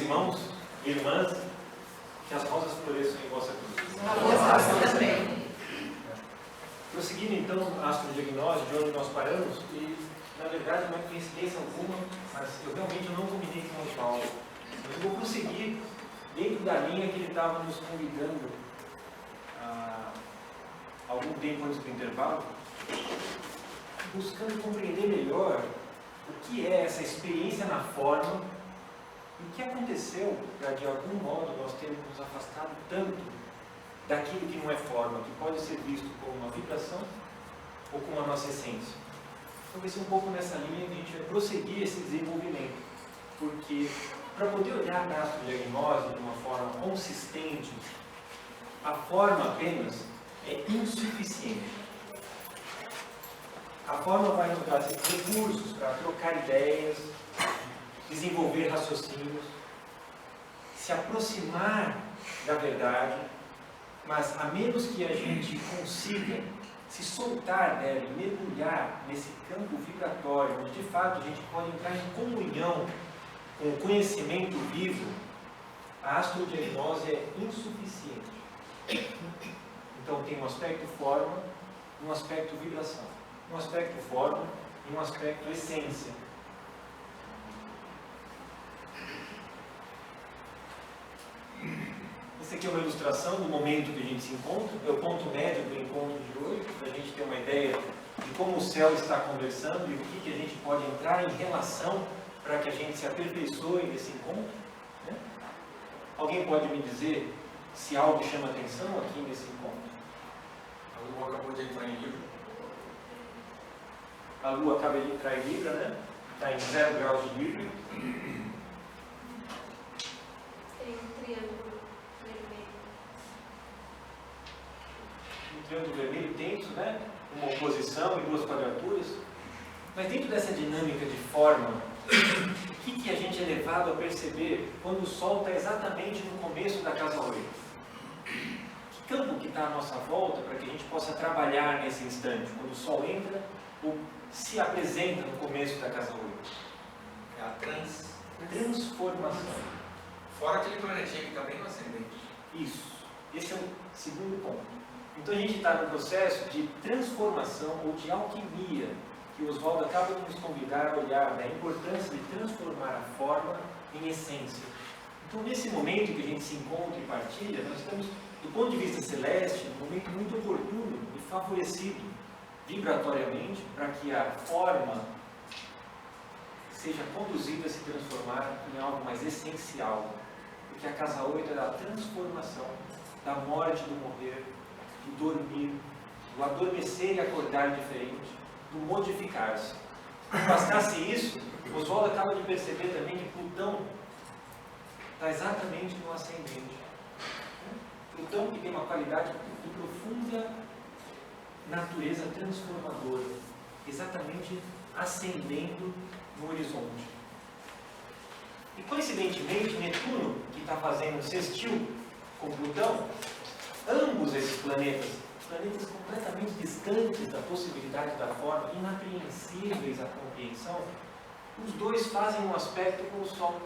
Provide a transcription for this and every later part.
irmãos e irmãs, que as rosas floresçam em vossa cruz. Prosseguindo então a astrodiagnose, de onde nós paramos, e na verdade não é coincidência alguma, mas eu realmente não combinei com o Paulo. Mas eu vou prosseguir dentro da linha que ele estava nos convidando há algum tempo antes do intervalo, buscando compreender melhor o que é essa experiência na forma e o que aconteceu para, de algum modo, nós termos nos afastado tanto daquilo que não é forma, que pode ser visto como uma vibração ou como a nossa essência. Então vai ser um pouco nessa linha que a gente vai prosseguir esse desenvolvimento, porque para poder olhar para a astrodiagnose de uma forma consistente, a forma apenas é insuficiente. A forma vai nos dar recursos para trocar ideias, desenvolver raciocínios, se aproximar da verdade, mas a menos que a gente consiga se soltar dela e mergulhar nesse campo vibratório, onde de fato a gente pode entrar em comunhão com o conhecimento vivo, a astrodiagnose é insuficiente. Então tem um aspecto forma e um aspecto vibração. Um aspecto forma e um aspecto essência. Essa aqui é uma ilustração do momento que a gente se encontra, é o ponto médio do encontro de hoje, para a gente ter uma ideia de como o céu está conversando e o que a gente pode entrar em relação para que a gente se aperfeiçoe nesse encontro. Né? Alguém pode me dizer se algo chama atenção aqui nesse encontro? A Lua acabou de entrar em Libra. A Lua acaba de entrar em Libra, né? Está em 0 graus de Libra. Tem um triângulo vermelho. Um triângulo vermelho tenso, né? Uma oposição e duas quadraturas. Mas dentro dessa dinâmica de forma, o que a gente é levado a perceber quando o Sol está exatamente no começo da casa 8? Que campo que está à nossa volta para que a gente possa trabalhar nesse instante, quando o Sol entra ou se apresenta no começo da casa 8? É a Transformação. Fora aquele planetinha que está bem no ascendente. Isso. Esse é o segundo ponto. Então a gente está no processo de transformação ou de alquimia, que o Oswaldo acaba de nos convidar a olhar da importância de transformar a forma em essência. Então nesse momento que a gente se encontra e partilha, nós estamos, do ponto de vista celeste, num momento muito oportuno e favorecido vibratoriamente para que a forma seja conduzida a se transformar em algo mais essencial, porque a casa 8 é da transformação, da morte, do morrer, do dormir, do adormecer e acordar diferente, do modificar-se. Não bastasse isso, Oswaldo acaba de perceber também que Plutão está exatamente no ascendente. Plutão que tem uma qualidade de profunda natureza transformadora, exatamente ascendendo no horizonte. E coincidentemente, Netuno, que está fazendo sextil com Plutão, ambos esses planetas completamente distantes da possibilidade da forma, inapreensíveis à compreensão, os dois fazem um aspecto com o Sol.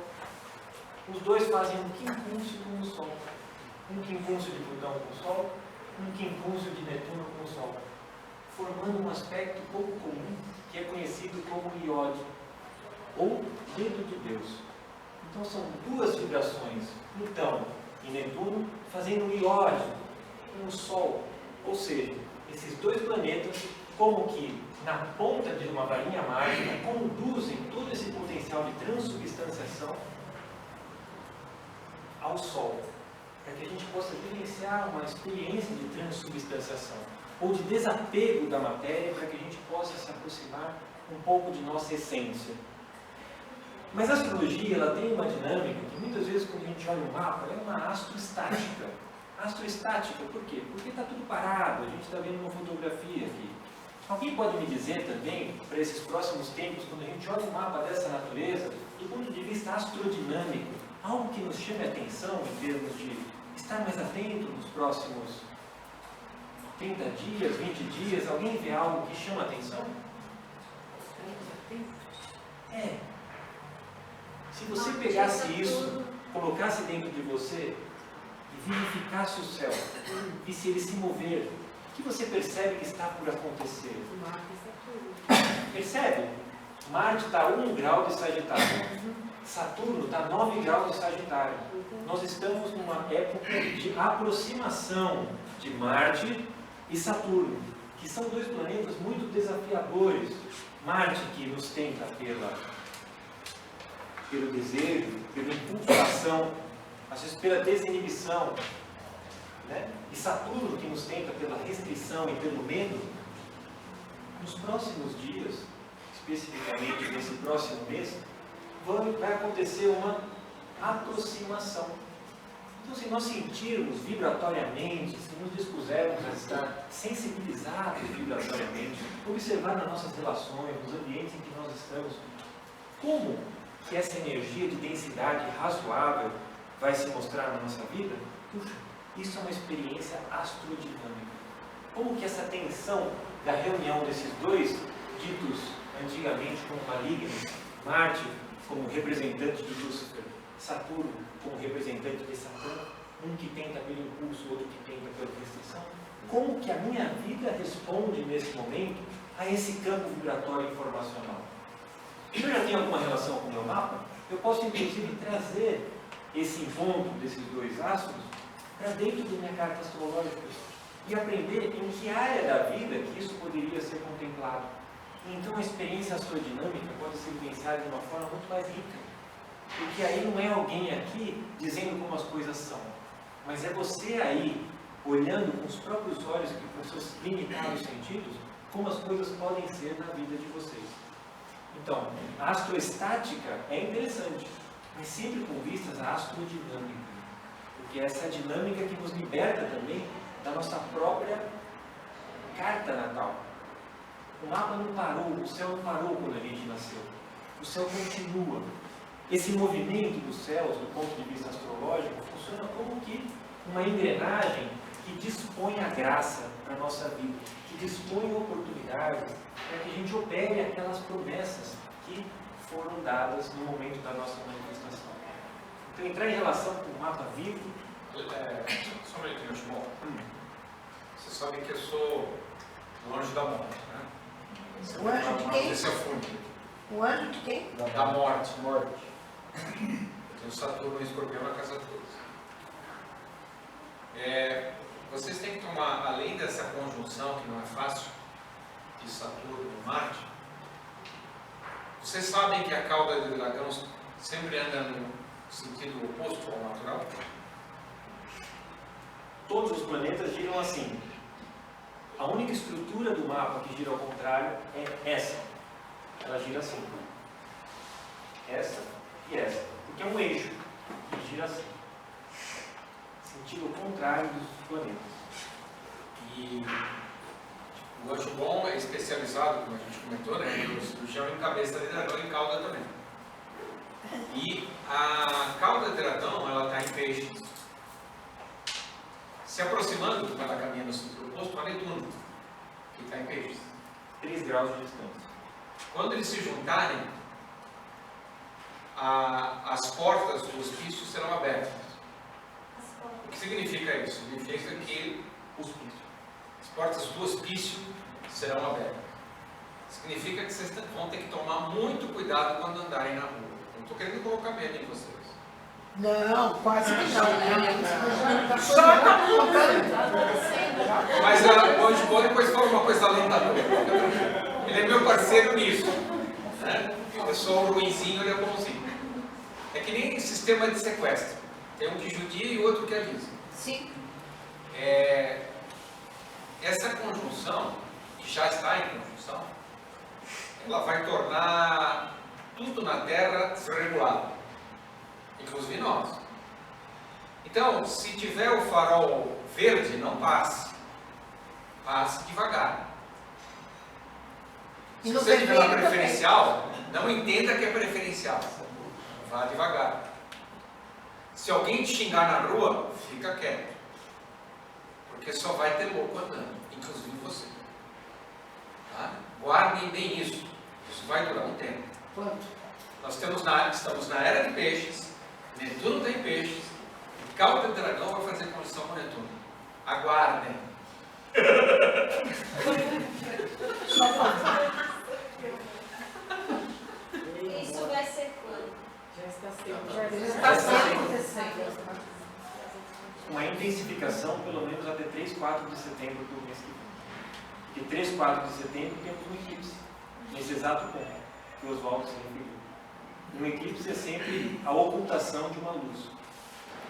Os dois fazem um quincúncio com o Sol. Um quincúncio de Plutão com o Sol, um quincúncio de Netuno com o Sol, formando um aspecto pouco comum, que é conhecido como iode, ou dedo de Deus. Então são duas vibrações, Plutão e Netuno, fazendo um iode com o Sol. Ou seja, esses dois planetas, como que na ponta de uma varinha mágica, conduzem todo esse potencial de transubstanciação ao Sol, para que a gente possa vivenciar uma experiência de transubstanciação, ou de desapego da matéria, para que a gente possa se aproximar um pouco de nossa essência. Mas a astrologia, ela tem uma dinâmica que muitas vezes quando a gente olha o mapa, ela é uma astroestática. Astroestática, por quê? Porque está tudo parado, a gente está vendo uma fotografia aqui. Alguém pode me dizer também, para esses próximos tempos, quando a gente olha um mapa dessa natureza, do ponto de vista astrodinâmico, algo que nos chame a atenção em termos de estar mais atento nos próximos 30 dias, 20 dias, alguém vê algo que chama a atenção? É. Se você pegasse isso colocasse dentro de você e vivificasse o céu, e se ele se mover, o que você percebe que está por acontecer? Percebe? Marte está a 1 grau de Sagitário. Saturno está a 9 graus de Sagitário. Nós estamos numa época de aproximação de Marte e Saturno, que são dois planetas muito desafiadores. Marte, que nos tenta pelo desejo, pelo impulso da ação, às vezes pela desinibição, né? E Saturno, que nos tenta pela restrição e pelo medo. Nos próximos dias, especificamente nesse próximo mês, vai acontecer uma aproximação. Então, se nós sentirmos vibratoriamente, se nos dispusermos a estar sensibilizados vibratoriamente, observar nas nossas relações, nos ambientes em que nós estamos, como que essa energia de densidade razoável vai se mostrar na nossa vida, puxa, isso é uma experiência astrodinâmica. Como que essa tensão da reunião desses dois ditos antigamente como malignos, Marte como representante de Lúcifer, Saturno como representante de Satã, um que tenta pelo impulso, outro que tenta pela restrição, como que a minha vida responde nesse momento a esse campo vibratório informacional? Se eu já tenho alguma relação com o meu mapa, eu posso inclusive trazer esse encontro desses dois astros para dentro da minha carta astrológica e aprender em que área da vida que isso poderia ser contemplado. Então a experiência astrodinâmica pode ser vivenciada de uma forma muito mais rica, porque aí não é alguém aqui dizendo como as coisas são, mas é você aí, olhando com os próprios olhos e com seus limitados sentidos, como as coisas podem ser na vida de vocês. Então, a astroestática é interessante, mas sempre com vistas à astrodinâmica, porque essa é a dinâmica que nos liberta também da nossa própria carta natal. O mapa não parou, o céu não parou quando a gente nasceu. O céu continua. Esse movimento dos céus, do ponto de vista astrológico, funciona como que uma engrenagem que dispõe a graça para a nossa vida, que dispõe oportunidades para que a gente opere aquelas promessas que foram dadas no momento da nossa manifestação. Então, entrar em relação com o mapa vivo... Só um minutinho, Shimon. Vocês sabem que eu sou o anjo da morte, né? O anjo de quem? Esse é fundo. O anjo de quem? Da morte. Eu tenho Saturno e Escorpião na casa 12. Vocês têm que tomar, além dessa conjunção, que não é fácil, de Saturno e Marte, vocês sabem que a cauda do dragão sempre anda no sentido oposto ao natural? Todos os planetas giram assim. A única estrutura do mapa que gira ao contrário é essa. Ela gira assim. Essa e essa. Porque é um eixo que gira assim. Sentido contrário dos planetas. E o anjo bom é especializado, como a gente comentou, né? No cirurgião em cabeça de dragão e cauda também. E a cauda de dragão, ela está em peixes. Se aproximando, quando ela caminha no sentido oposto, a Netuno, que está em peixes. 3 graus de distância. Quando eles se juntarem, as portas do hospício serão abertas. O que significa isso? Significa que as portas do hospício serão abertas. Significa que vocês vão ter que tomar muito cuidado quando andarem na rua. Não estou querendo colocar medo em vocês. Não, quase que não, né? Só tá colocando. Mas o anjo bom depois fala uma coisa alentadora. Ele é meu parceiro nisso. Né? Eu sou o ruinzinho, ele é bonzinho. É que nem sistema de sequestro. Tem um que judia e outro que avisa. Sim. Essa conjunção, que já está em conjunção, ela vai tornar tudo na Terra desregulado, inclusive nós. Então, se tiver o farol verde, não passe. Passe devagar. E Se no você tiver na vermelho preferencial, não entenda que é preferencial. Vá devagar. Se alguém te xingar na rua, fica quieto. Porque só vai ter louco andando, inclusive você. Tá? Guardem bem isso. Isso vai durar um tempo. Quanto? Nós estamos na era de peixes. Netuno tem peixes. Cálculo de Dragão vai fazer conjunção com Netuno. Aguardem. Isso vai ser quando? Já está acontecendo. Uma intensificação pelo menos até 3, 4 de setembro do mês que vem. Porque 3, 4 de setembro temos um eclipse, nesse exato ponto, que o Oswaldo se referiu. Um eclipse é sempre a ocultação de uma luz,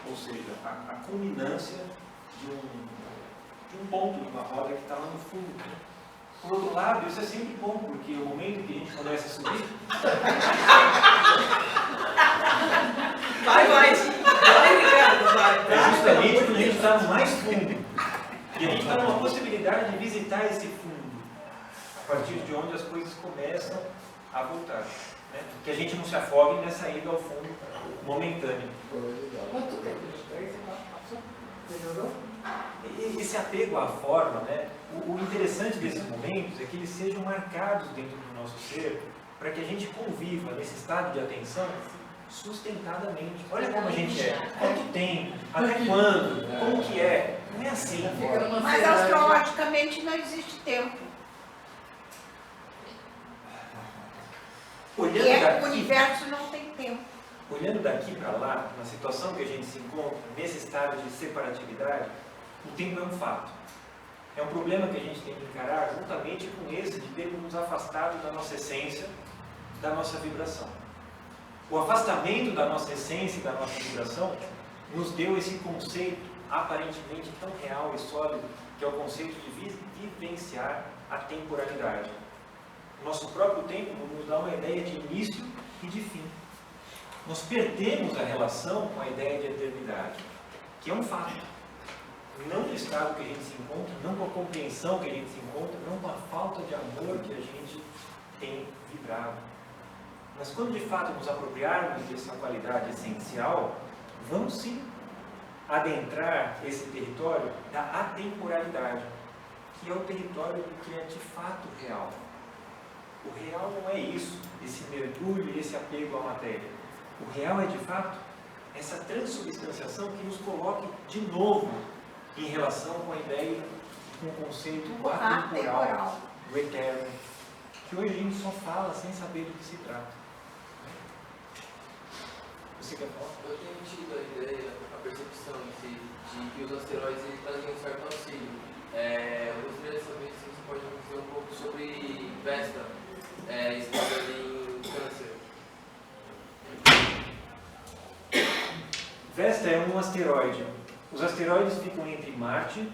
ou seja, a culminância de um ponto de uma roda que está lá no fundo. Por outro lado, isso é sempre bom, porque o momento que a gente começa a subir... Vai, Ricardo, vai. É justamente quando a gente está no mais fundo. E a gente está numa possibilidade de visitar esse fundo, a partir de onde as coisas começam a voltar. Né? Que a gente não se afogue nessa ida ao fundo momentânea. Quanto tempo? Melhorou? Esse apego à forma, né? O interessante desses momentos é que eles sejam marcados dentro do nosso ser para que a gente conviva nesse estado de atenção sustentadamente. Olha como a gente é. Quanto tempo? Até quando? Como que é? Não é assim. Mas astrologicamente não existe tempo. Olhando E o daqui, universo não tem tempo. olhando daqui para lá, na situação que a gente se encontra, nesse estado de separatividade, o tempo é um fato. É um problema que a gente tem que encarar juntamente com esse de termos nos afastado da nossa essência, da nossa vibração. O afastamento da nossa essência e da nossa vibração nos deu esse conceito aparentemente tão real e sólido, que é o conceito de vivenciar a temporalidade. O nosso próprio tempo nos dá uma ideia de início e de fim. Nós perdemos a relação com a ideia de eternidade, que é um fato. Não no estado que a gente se encontra, não com a compreensão que a gente se encontra, não com a falta de amor que a gente tem vibrado. Mas quando de fato nos apropriarmos dessa qualidade essencial, vamos sim adentrar esse território da atemporalidade, que é o território do que é de fato real. O real não é isso, esse mergulho e esse apego à matéria. O real é de fato essa transubstanciação que nos coloque de novo em relação com a ideia, com o conceito atemporal, do eterno, que hoje a gente só fala sem saber do que se trata. Você quer falar? Eu tenho tido a ideia, a percepção de que os asteroides eles trazem um certo auxílio. Eu gostaria de saber se você pode me dizer um pouco sobre Vesta, estado ali em Câncer. Vesta é um asteroide. Os asteroides ficam entre Marte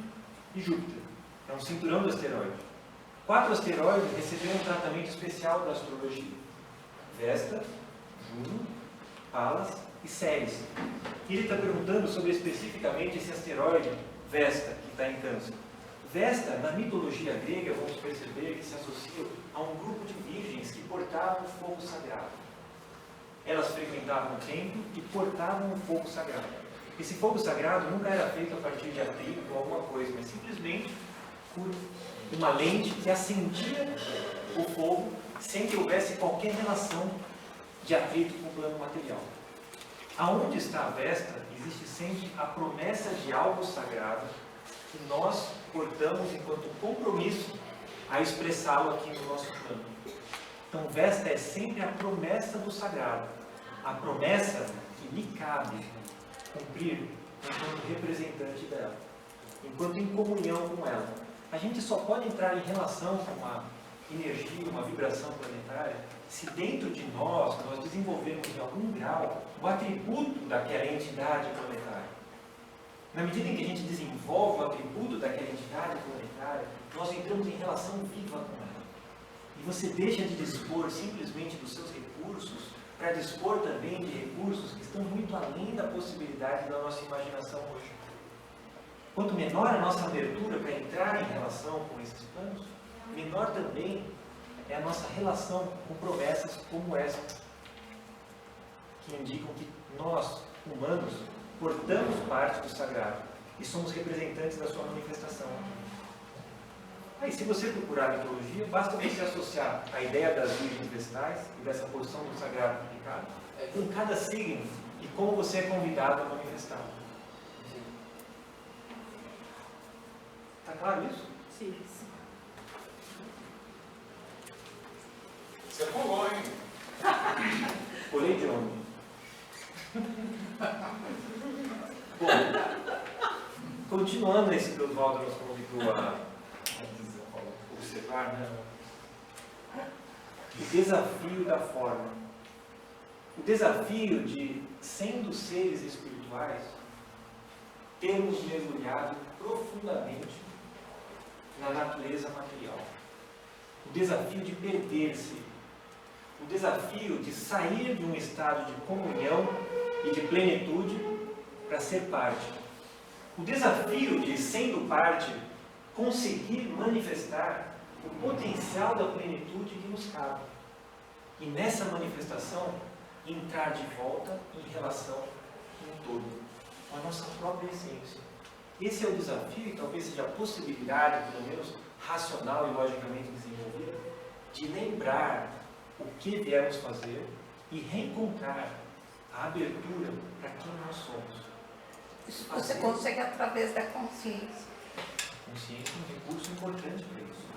e Júpiter. É um cinturão de asteroides. 4 asteroides receberam um tratamento especial da astrologia: Vesta, Juno, Pallas e Ceres. E ele está perguntando sobre especificamente esse asteroide Vesta, que está em Câncer. Vesta, na mitologia grega, vamos perceber que se associa a um grupo de virgens que portavam o fogo sagrado. Elas frequentavam o templo e portavam o fogo sagrado. Esse fogo sagrado nunca era feito a partir de atrito ou alguma coisa, mas simplesmente por uma lente que acendia o fogo sem que houvesse qualquer relação de atrito com o plano material. Aonde está a Vesta, existe sempre a promessa de algo sagrado que nós portamos enquanto compromisso a expressá-lo aqui no nosso plano. Então, Vesta é sempre a promessa do sagrado, a promessa que lhe cabe cumprir enquanto representante dela, enquanto em comunhão com ela. A gente só pode entrar em relação com uma energia, uma vibração planetária, se dentro de nós desenvolvermos em algum grau o atributo daquela entidade planetária. Na medida em que a gente desenvolve o atributo daquela entidade planetária, nós entramos em relação viva com ela. E você deixa de dispor simplesmente dos seus recursos para dispor também de recursos que estão muito além da possibilidade da nossa imaginação hoje. Quanto menor a nossa abertura para entrar em relação com esses planos, menor também é a nossa relação com promessas como essa, que indicam que nós, humanos, portamos parte do sagrado e somos representantes da sua manifestação. Aí, se você procurar a mitologia, basta você associar a ideia das virgens vestais e dessa porção do sagrado aplicado com cada signo e como você é convidado a manifestar. Está claro isso? Sim. Você colou, hein? Colei de onde? Bom, continuando esse que o Oswaldo nos convidou a observar, né? O desafio da forma. O desafio de, sendo seres espirituais, termos mergulhado profundamente na natureza material. O desafio de perder-se. O desafio de sair de um estado de comunhão e de plenitude para ser parte. O desafio de, sendo parte, conseguir manifestar o potencial da plenitude que nos cabe. E nessa manifestação, entrar de volta em relação com o todo, com a nossa própria essência. Esse é o desafio, e talvez seja a possibilidade, pelo menos racional e logicamente desenvolvida, de lembrar o que viemos fazer e reencontrar a abertura para quem nós somos. Isso você consegue através da consciência. A consciência é um recurso importante para isso.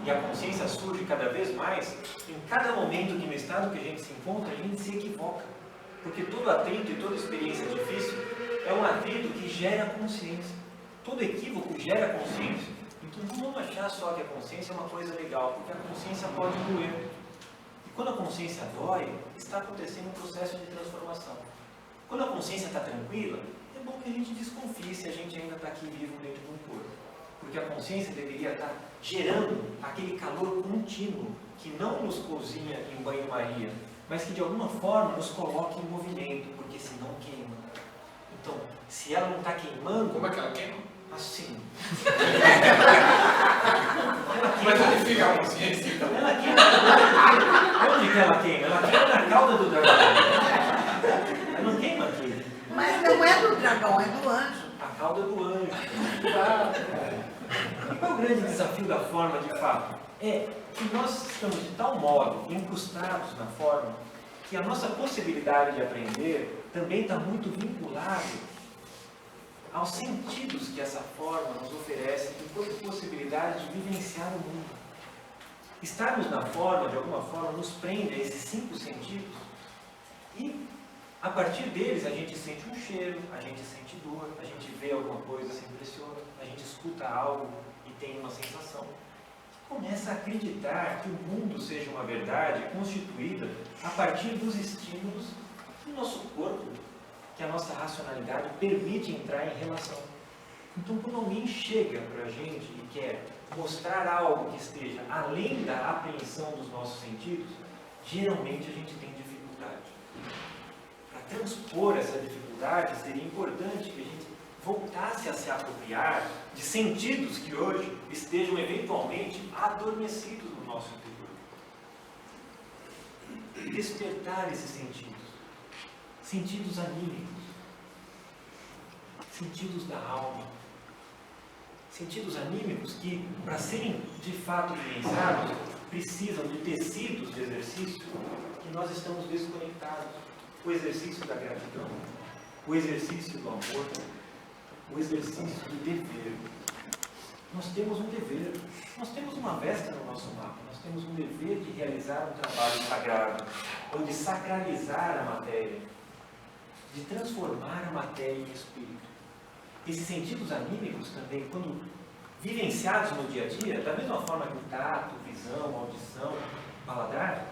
E a consciência surge cada vez mais, em cada momento que no estado que a gente se encontra, a gente se equivoca. Porque todo atrito e toda experiência difícil é um atrito que gera consciência. Todo equívoco gera consciência. Então não vamos achar só que a consciência é uma coisa legal, porque a consciência pode doer. E quando a consciência dói, está acontecendo um processo de transformação. Quando a consciência está tranquila, é bom que a gente desconfie se a gente ainda está aqui vivo dentro de um corpo. Porque a consciência deveria estar gerando aquele calor contínuo que não nos cozinha em banho-maria, mas que de alguma forma nos coloque em movimento, porque senão queima. Então, se ela não está queimando... Como é que ela queima? Assim. Mas onde fica a consciência, então? Ela queima. Onde que ela queima? Ela queima na cauda do dragão. Ela não queima aqui. Mas não é do dragão, é do anjo. A cauda do anjo. E qual é o grande desafio da forma, de fato? É que nós estamos de tal modo incrustados na forma que a nossa possibilidade de aprender também está muito vinculada aos sentidos que essa forma nos oferece enquanto possibilidade de vivenciar o mundo. Estarmos na forma, de alguma forma, nos prende a esses 5 sentidos e, a partir deles, a gente sente um cheiro, a gente sente dor, a gente vê alguma coisa, se impressiona, a gente escuta algo e tem uma sensação. E começa a acreditar que o mundo seja uma verdade constituída a partir dos estímulos que o nosso corpo, que a nossa racionalidade permite entrar em relação. Então, quando alguém chega para a gente e quer mostrar algo que esteja além da apreensão dos nossos sentidos, geralmente a gente tem dificuldade. Para transpor essa dificuldade, seria importante que a gente voltasse a se apropriar de sentidos que hoje estejam eventualmente adormecidos no nosso interior. Despertar esses sentidos. Sentidos anímicos, sentidos da alma, sentidos anímicos que, para serem de fato vivenciados, precisam de tecidos de exercício que nós estamos desconectados. O exercício da gratidão, o exercício do amor, o exercício do dever. Nós temos um dever, nós temos uma vesta no nosso mapa, nós temos um dever de realizar um trabalho sagrado, ou de sacralizar a matéria, de transformar a matéria em espírito. Esses sentidos anímicos também, quando vivenciados no dia a dia, da mesma forma que o tato, visão, audição, paladar,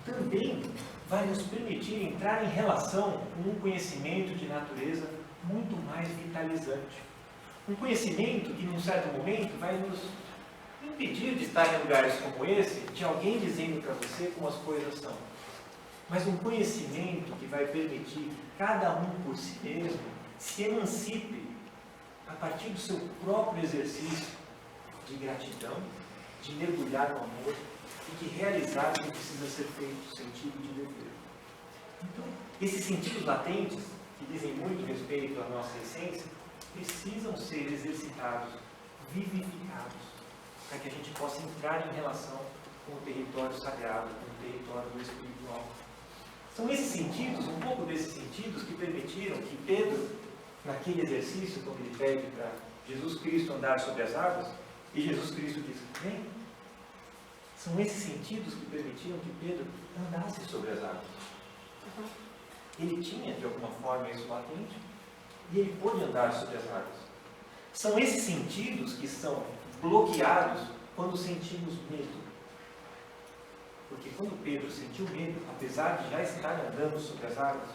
também vai nos permitir entrar em relação com um conhecimento de natureza muito mais vitalizante. Um conhecimento que, num certo momento, vai nos impedir de estar em lugares como esse, de alguém dizendo para você como as coisas são. Mas um conhecimento que vai permitir cada um por si mesmo se emancipe a partir do seu próprio exercício de gratidão, de mergulhar no amor e de realizar o que precisa ser feito no sentido de dever. Então, esses sentidos latentes, que dizem muito respeito à nossa essência, precisam ser exercitados, vivificados, para que a gente possa entrar em relação com o território sagrado, com o território do espiritual. São esses sentidos, um pouco desses sentidos, que permitiram que Pedro, naquele exercício, quando ele pede para Jesus Cristo andar sobre as águas, e Jesus Cristo diz: vem. São esses sentidos que permitiram que Pedro andasse sobre as águas. Ele tinha, de alguma forma, isso latente, e ele pôde andar sobre as águas. São esses sentidos que são bloqueados quando sentimos medo. Porque quando Pedro sentiu medo, apesar de já estar andando sobre as águas,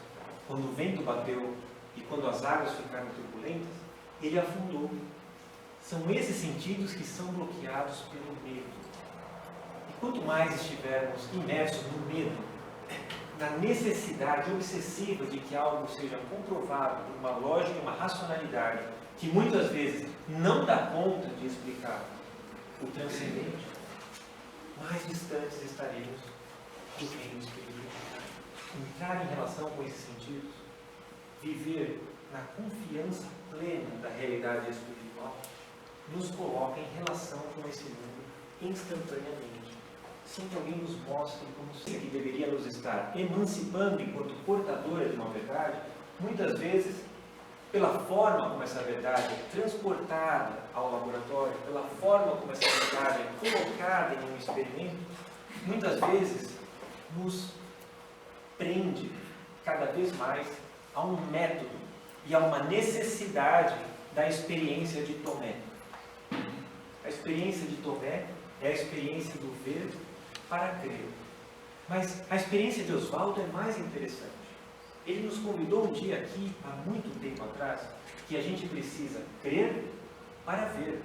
quando o vento bateu e quando as águas ficaram turbulentas, ele afundou. São esses sentidos que são bloqueados pelo medo. E quanto mais estivermos imersos no medo, na necessidade obsessiva de que algo seja comprovado por uma lógica e uma racionalidade que muitas vezes não dá conta de explicar o transcendente, mais distantes estaremos do reino espiritual. Entrar em relação com esses sentidos, viver na confiança plena da realidade espiritual, nos coloca em relação com esse mundo instantaneamente, sem que alguém nos mostre como se que deveria nos estar emancipando enquanto portadora de uma verdade, muitas vezes, pela forma como essa verdade é transportada ao laboratório, pela forma como essa verdade é colocada em um experimento, muitas vezes nos prende cada vez mais a um método e a uma necessidade da experiência de Tomé. A experiência de Tomé é a experiência do ver para crer. Mas a experiência de Oswaldo é mais interessante. Ele nos convidou um dia aqui, há muito tempo atrás, que a gente precisa crer para ver.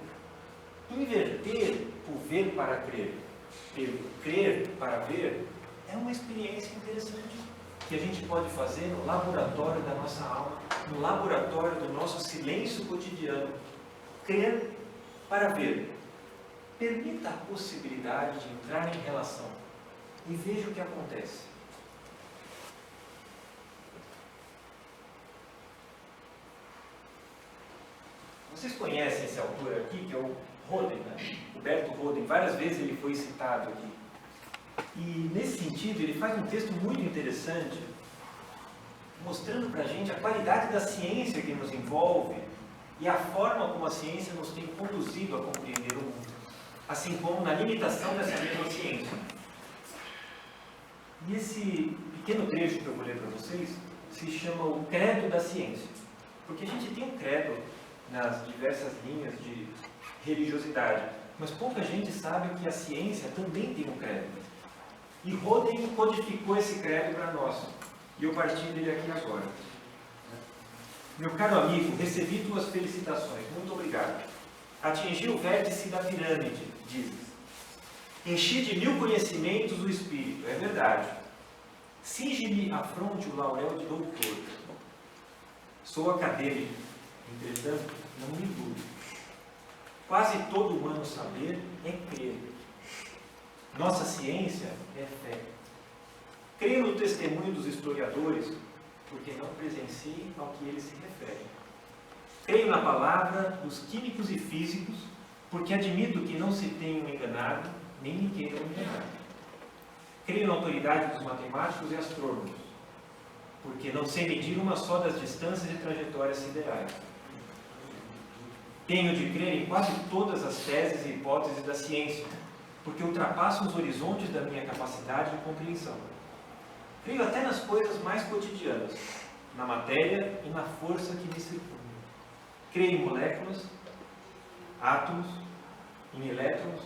Inverter o ver para crer pelo crer para ver é uma experiência interessante que a gente pode fazer no laboratório da nossa alma, no laboratório do nosso silêncio cotidiano. Crer para ver. Permita a possibilidade de entrar em relação e veja o que acontece. Vocês conhecem esse autor aqui, que é o Roden, né? Huberto Roden. Várias vezes ele foi citado aqui. E, nesse sentido, ele faz um texto muito interessante, mostrando para a gente a qualidade da ciência que nos envolve e a forma como a ciência nos tem conduzido a compreender o mundo, assim como na limitação dessa mesma ciência. E esse pequeno trecho que eu vou ler para vocês se chama o credo da ciência, porque a gente tem um credo nas diversas linhas de religiosidade, mas pouca gente sabe que a ciência também tem um credo. E Roden codificou esse credo para nós, e eu partilho dele aqui agora. Meu caro amigo, recebi tuas felicitações, muito obrigado. Atingi o vértice da pirâmide, dizes. Enchi de 1000 conhecimentos o espírito, é verdade. Cinge-me à fronte o laurel de doutor. Sou acadêmico, entretanto, não me iludo. Quase todo humano saber é crer. Nossa ciência é fé. Creio no testemunho dos historiadores, porque não presenciei ao que eles se referem. Creio na palavra dos químicos e físicos, porque admito que não se tenham enganado, nem me queiram enganar. Creio na autoridade dos matemáticos e astrônomos, porque não sei medir uma só das distâncias e trajetórias siderais. Tenho de crer em quase todas as teses e hipóteses da ciência, porque ultrapassam os horizontes da minha capacidade de compreensão. Creio até nas coisas mais cotidianas, na matéria e na força que me circunda. Creio em moléculas, átomos, em elétrons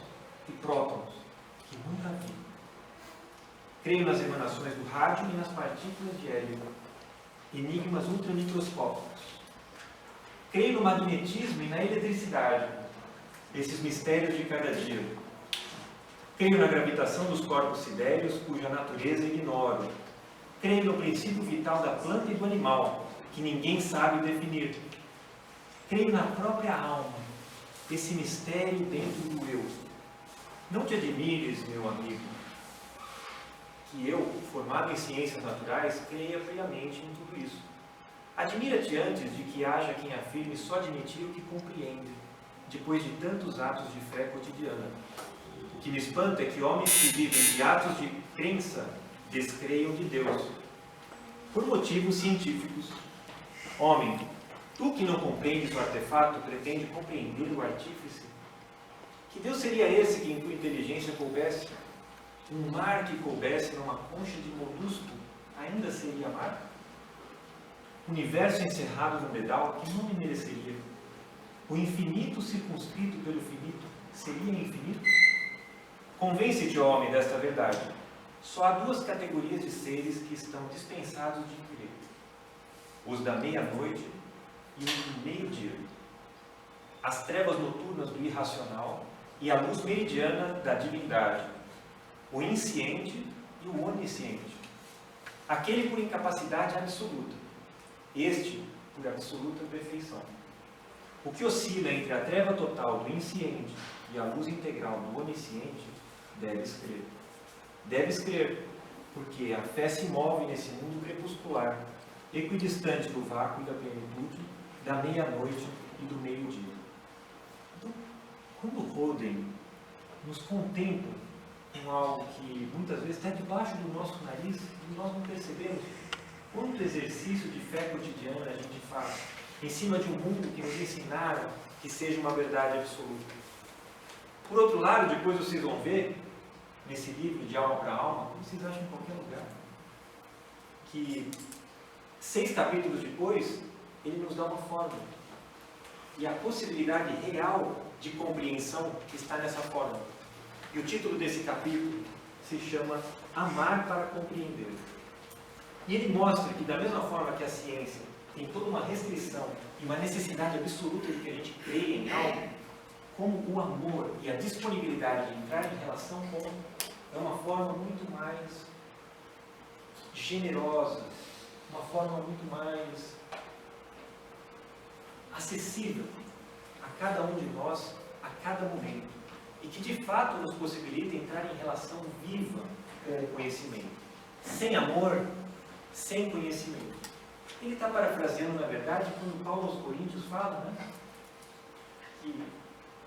e prótons, que nunca vi. Creio nas emanações do rádio e nas partículas de hélio, enigmas ultramicroscópicos. Creio no magnetismo e na eletricidade, esses mistérios de cada dia. Creio na gravitação dos corpos sidéreos, cuja natureza ignoro. Creio no princípio vital da planta e do animal, que ninguém sabe definir. Creio na própria alma, esse mistério dentro do eu. Não te admires, meu amigo, que eu, formado em ciências naturais, creia friamente em tudo isso. Admira-te antes de que haja quem afirme só admitir o que compreende, depois de tantos atos de fé cotidiana. O que me espanta é que homens que vivem de atos de crença descreiam de Deus, por motivos científicos. Homem, Tu que não compreendes o artefato, pretende compreender o artífice? Que Deus seria esse que em tua inteligência coubesse? Um mar que coubesse numa concha de molusco, ainda seria mar? Universo encerrado no medal, que nome mereceria? O infinito circunscrito pelo finito, seria infinito? Convence-te, ó homem, desta verdade. Só há duas categorias de seres que estão dispensados de crer: os da meia-noite e os do meio-dia. As trevas noturnas do irracional e a luz meridiana da divindade. O insciente e o onisciente. Aquele por incapacidade absoluta, este por absoluta perfeição. O que oscila entre a treva total do insciente e a luz integral do onisciente, deves crer. Deves crer, porque a fé se move nesse mundo crepuscular, equidistante do vácuo e da plenitude, da meia-noite e do meio-dia. Então, quando Roden nos contempla com algo que muitas vezes está debaixo do nosso nariz e nós não percebemos, quanto exercício de fé cotidiana a gente faz em cima de um mundo que nos ensinaram que seja uma verdade absoluta. Por outro lado, depois vocês vão ver, nesse livro de Alma para Alma, como vocês acham em qualquer lugar, que 6 capítulos depois, ele nos dá uma fórmula. E a possibilidade real de compreensão está nessa fórmula. E o título desse capítulo se chama Amar para Compreender. E ele mostra que, da mesma forma que a ciência tem toda uma restrição e uma necessidade absoluta de que a gente creia em algo, como o amor e a disponibilidade de entrar em relação com é uma forma muito mais generosa, uma forma muito mais acessível a cada um de nós, a cada momento, e que de fato nos possibilita entrar em relação viva com o conhecimento. Sem amor, sem conhecimento. Ele está parafraseando, na verdade, quando Paulo aos Coríntios fala, né? Que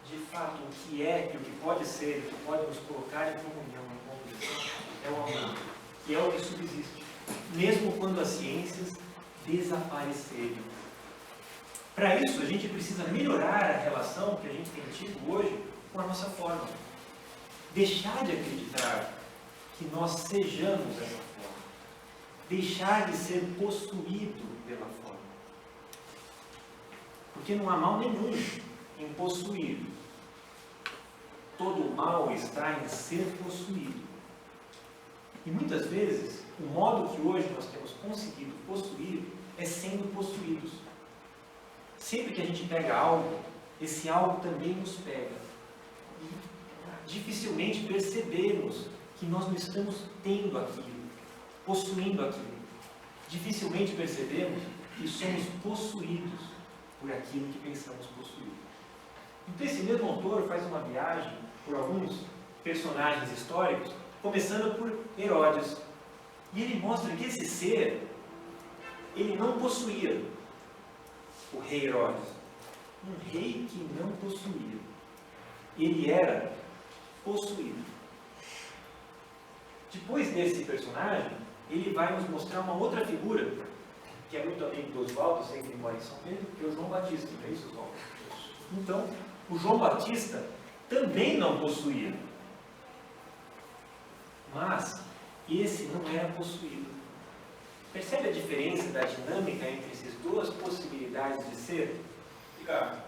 de fato o que é, que o que pode ser, o que pode nos colocar em comunhão, em condição, é o amor, que é o que subsiste, mesmo quando as ciências desaparecerem. Para isso, a gente precisa melhorar a relação que a gente tem tido hoje com a nossa forma. Deixar de acreditar que nós sejamos essa forma. Deixar de ser possuído pela forma. Porque não há mal nenhum em possuir. Todo o mal está em ser possuído. E muitas vezes, o modo que hoje nós temos conseguido possuir é sendo possuídos. Sempre que a gente pega algo, esse algo também nos pega. E dificilmente percebemos que nós não estamos tendo aquilo, possuindo aquilo. Dificilmente percebemos que somos possuídos por aquilo que pensamos possuir. Então esse mesmo autor faz uma viagem por alguns personagens históricos, começando por Herodes. E ele mostra que esse ser, ele não possuía o rei Herodes. Um rei que não possuía. Ele era possuído. Depois desse personagem, ele vai nos mostrar uma outra figura, que é muito amigo do Oswaldo, sempre mora em São Pedro, que é o João Batista, não é isso, Oswaldo? Então, o João Batista também não possuía. Mas, esse não era possuído. Percebe a diferença da dinâmica entre essas duas possibilidades de ser? Ricardo,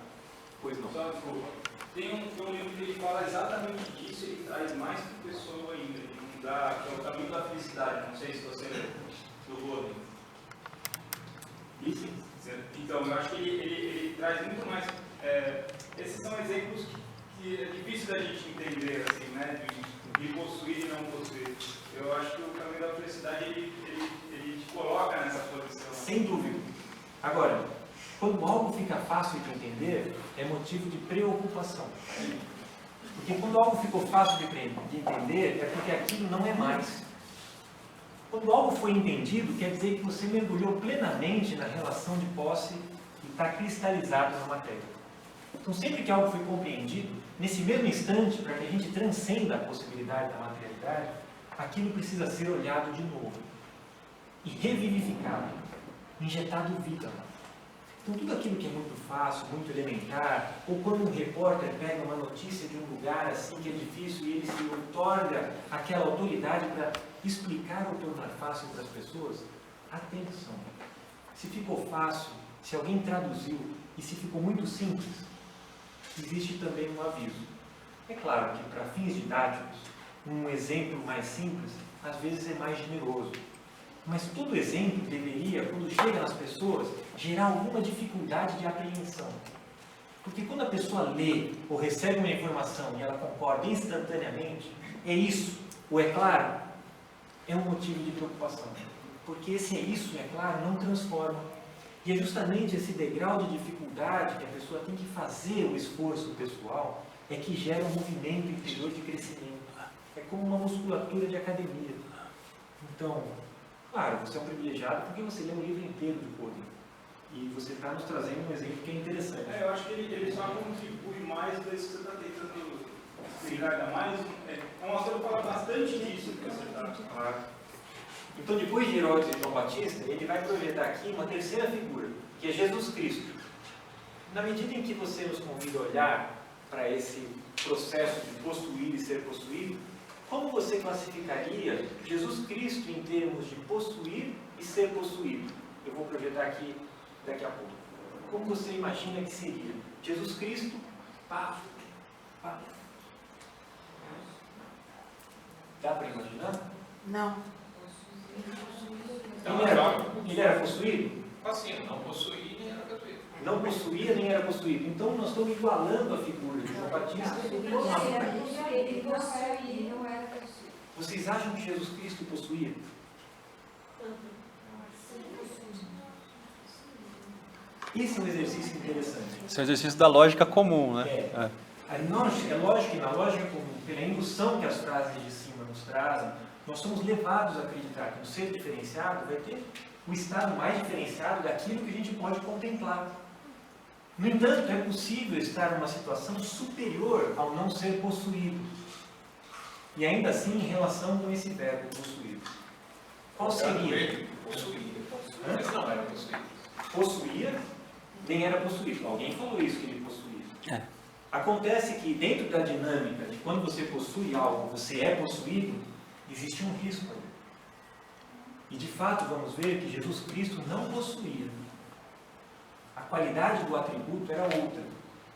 Pois não. só desculpa. Tem um livro que ele fala exatamente disso, ele traz mais que pessoa ainda, que é o Caminho da Felicidade, não sei se você lembra, do Roden. Isso? Então, eu acho que ele traz muito mais. Esses são exemplos que é difícil da gente entender, assim, né? De possuir e não possuir. Eu acho que o Caminho da Felicidade ele te coloca nessa posição. Sem dúvida. Agora, quando algo fica fácil de entender, é motivo de preocupação. Porque quando algo ficou fácil de entender, é porque aquilo não é mais. Quando algo foi entendido, quer dizer que você mergulhou plenamente na relação de posse e está cristalizado na matéria. Então, sempre que algo foi compreendido, nesse mesmo instante, para que a gente transcenda a possibilidade da materialidade, aquilo precisa ser olhado de novo e revivificado, injetado vida. Então, tudo aquilo que é muito fácil, muito elementar, ou quando um repórter pega uma notícia de um lugar assim que é difícil e ele se outorga aquela autoridade para explicar ou tornar fácil para as pessoas, atenção. Se ficou fácil, se alguém traduziu e se ficou muito simples, existe também um aviso. É claro que para fins didáticos, um exemplo mais simples, às vezes é mais generoso. Mas todo exemplo deveria, quando chega nas pessoas, gerar alguma dificuldade de apreensão. Porque quando a pessoa lê ou recebe uma informação e ela concorda instantaneamente, é isso, ou é claro, é um motivo de preocupação. Porque esse é isso, é claro, não transforma. E é justamente esse degrau de dificuldade que a pessoa tem que fazer o esforço pessoal, é que gera um movimento interior de crescimento. É como uma musculatura de academia. Então, claro, você é um privilegiado porque você lê um livro inteiro de Coden. E você está nos trazendo um exemplo que é interessante. Eu acho que ele só contribui mais para isso que você está tentando explicar ainda mais. É um autor que fala bastante disso que você está. Claro. Então, depois de Herodes e João Batista, ele vai projetar aqui uma terceira figura, que é Jesus Cristo. Na medida em que você nos convida a olhar para esse processo de possuir e ser possuído, como você classificaria Jesus Cristo em termos de possuir e ser possuído? Eu vou projetar aqui daqui a pouco. Como você imagina que seria? Jesus Cristo, pá. Dá para imaginar? Não. Ele era possuído? Assim, não possuía nem era possuído. Não possuía nem era possuído. Então nós estamos igualando a figura de João Batista. Ele não era possuído. Vocês acham que Jesus Cristo possuía? Esse é um exercício interessante. Esse é um exercício da lógica comum, né? É lógico que na lógica comum, pela indução que as frases de cima nos trazem, nós somos levados a acreditar que o ser diferenciado vai ter o estado mais diferenciado daquilo que a gente pode contemplar. No entanto, é possível estar numa situação superior ao não ser possuído. E ainda assim em relação com esse verbo possuído. Qual seria? Possuía. Mas não era possuído. Possuía, nem era possuído. Alguém falou isso, que ele possuía. Acontece que dentro da dinâmica de quando você possui algo, você é possuído, existe um risco ali. E de fato vamos ver que Jesus Cristo não possuía. A qualidade do atributo era outra.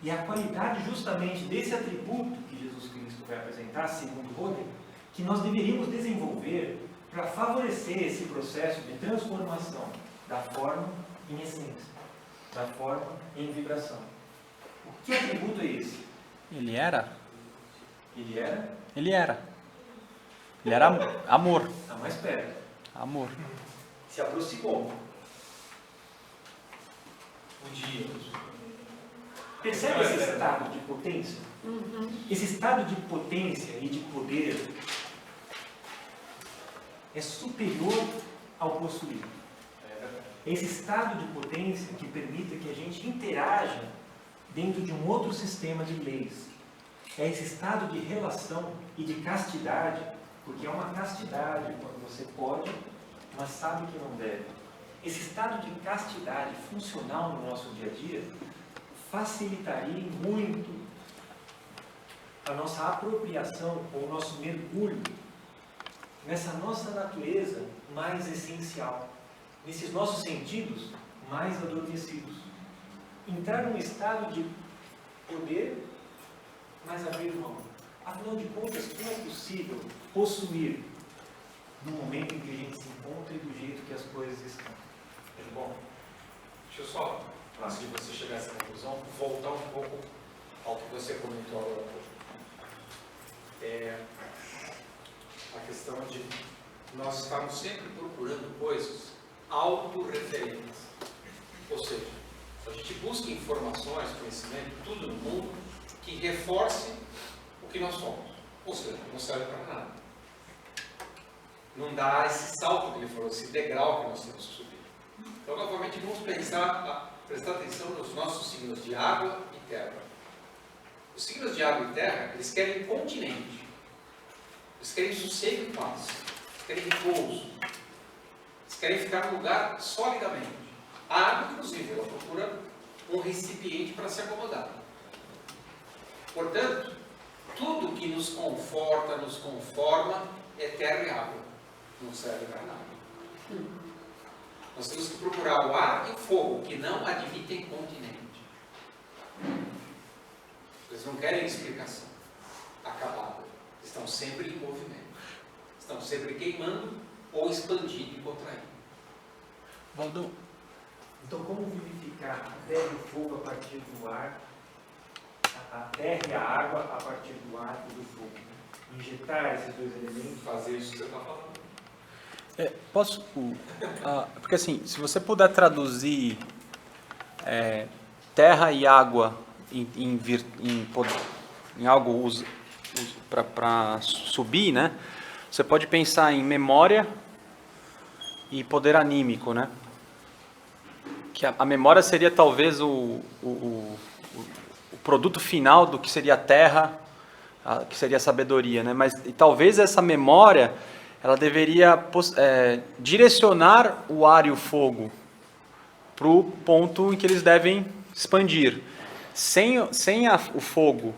E a qualidade justamente desse atributo que Jesus Cristo vai apresentar, segundo Roden, que nós deveríamos desenvolver para favorecer esse processo de transformação da forma em essência, da forma em vibração. Que atributo é esse? Ele era? Ele era? Ele era. Ele era amor. Está mais perto. Amor. Se aproximou. Um dia. Percebe esse estado de potência? Esse estado de potência e de poder é superior ao possuído. Esse estado de potência que permite que a gente interaja dentro de um outro sistema de leis. É esse estado de relação e de castidade, porque é uma castidade quando você pode, mas sabe que não deve. Esse estado de castidade funcional no nosso dia a dia facilitaria muito a nossa apropriação ou o nosso mergulho nessa nossa natureza mais essencial, nesses nossos sentidos mais adormecidos. Entrar num estado de poder, mas abrir mão. Afinal de contas, como é possível possuir no momento em que a gente se encontra e do jeito que as coisas estão? É bom? Deixa eu só, antes de você chegar a essa conclusão, voltar um pouco ao que você comentou agora há pouco. A questão de nós estarmos sempre procurando coisas autorreferentes. Ou seja, a gente busca informações, conhecimento, tudo no mundo que reforce o que nós somos. Ou seja, não serve para nada. Não dá esse salto que ele falou, esse degrau que nós temos que subir. Então, novamente, vamos prestar atenção nos nossos signos de água e terra. Os signos de água e terra, eles querem continente. Eles querem sossego e paz. Eles querem repouso. Eles querem ficar no lugar solidamente. A água, inclusive, ela procura um recipiente para se acomodar. Portanto, tudo que nos conforta, nos conforma, é terra e água. Não serve para nada. Nós temos que procurar o ar e o fogo, que não admitem continente. Eles não querem explicação acabada. Estão sempre em movimento. Estão sempre queimando ou expandindo e contraindo. Valdo, Então, como vivificar a terra e o fogo a partir do ar, a terra e a água a partir do ar e do fogo? Injetar esses dois elementos. Fazer isso que você está falando. posso... porque assim, se você puder traduzir terra e água em algo para subir, né? Você pode pensar em memória e poder anímico, né? Que a memória seria talvez o produto final do que seria a terra, que seria a sabedoria, né? Mas talvez essa memória ela deveria direcionar o ar e o fogo para o ponto em que eles devem expandir. Sem o fogo,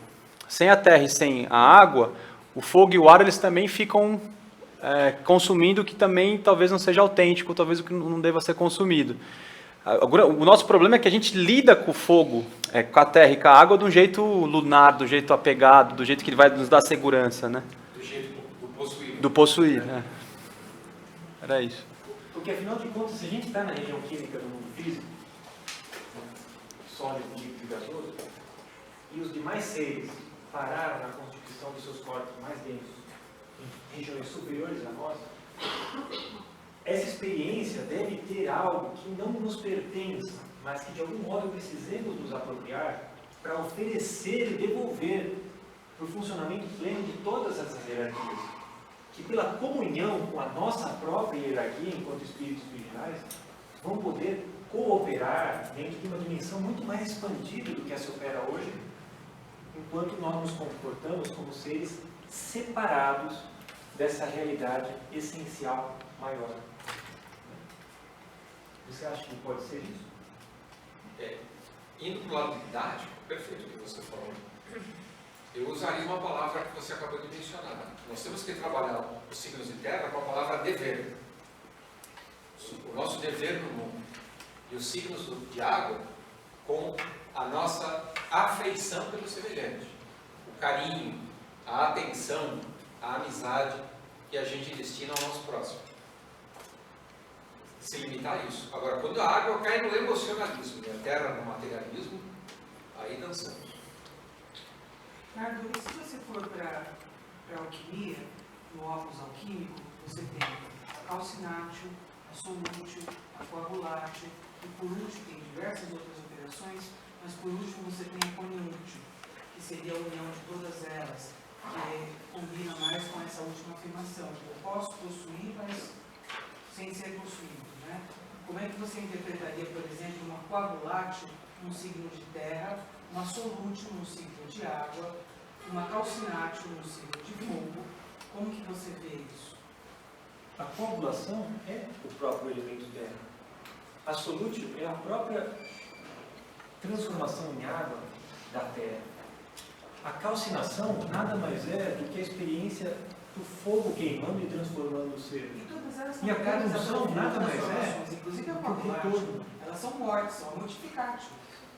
sem a terra e sem a água, o fogo e o ar eles também ficam consumindo o que também talvez não seja autêntico, talvez o que não deva ser consumido. O nosso problema é que a gente lida com o fogo, com a terra e com a água de um jeito lunar, do jeito apegado, do jeito que ele vai nos dar segurança, né? Do jeito do possuir. Do possuir, né? Era isso. Porque, afinal de contas, se a gente está na região química do mundo físico, sólido, líquido e gasoso, e os demais seres pararam na constituição dos seus corpos mais densos, em regiões superiores à nossa, essa experiência deve ter algo que não nos pertence, mas que de algum modo precisemos nos apropriar para oferecer e devolver para o funcionamento pleno de todas essas hierarquias, que pela comunhão com a nossa própria hierarquia enquanto espíritos virginais, vão poder cooperar dentro de uma dimensão muito mais expandida do que a se opera hoje, enquanto nós nos comportamos como seres separados dessa realidade essencial maior. Você acha que pode ser isso? Indo para o lado didático, perfeito o que você falou. Eu usaria uma palavra que você acabou de mencionar. Nós temos que trabalhar os signos de terra com a palavra dever. O nosso dever no mundo. E os signos de água com a nossa afeição pelo semelhante. O carinho, a atenção, a amizade que a gente destina ao nosso próximo. Se limitar a isso. Agora, quando a água cai no emocionalismo e a terra no materialismo, aí dançamos. Nardo, e se você for para a alquimia, no óculos alquímico, você tem a calcinátil, a solútil, a coagulátil, e por último tem diversas outras operações, mas por último você tem a coniútil, que seria a união de todas elas, que combina mais com essa última afirmação. Eu posso possuir, mas sem ser possuído, né? Como é que você interpretaria, por exemplo, uma coagulátil num signo de terra, uma solútil no signo de água, uma calcinátil no signo de fogo? Como que você vê isso? A coagulação é o próprio elemento terra. A solútil é a própria transformação em água da terra. A calcinação nada mais é do que a experiência do fogo queimando e transformando o ser. E a coagulação nada mais é inclusive a do que o coagulátil, retorno. elas são mortes, são mortificativas.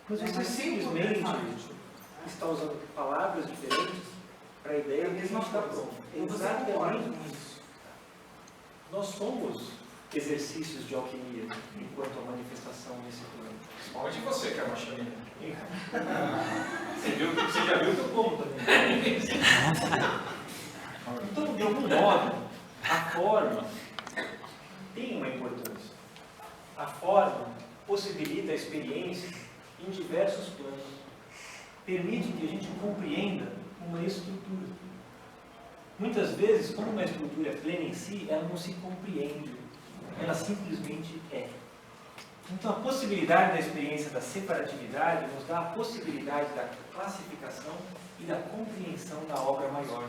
Mas você simplesmente está usando palavras diferentes para a ideia que a gente está pronto. Exatamente isso. Nós somos exercícios de alquimia enquanto a manifestação nesse plano. Onde você quer uma chaminha? Você já viu que eu como também. Então, de algum modo, a forma tem uma importância. A forma possibilita a experiência em diversos planos. Permite que a gente compreenda uma estrutura. Muitas vezes, como uma estrutura é plena em si, ela não se compreende. Ela simplesmente é. Então, a possibilidade da experiência da separatividade nos dá a possibilidade da classificação e da compreensão da obra maior.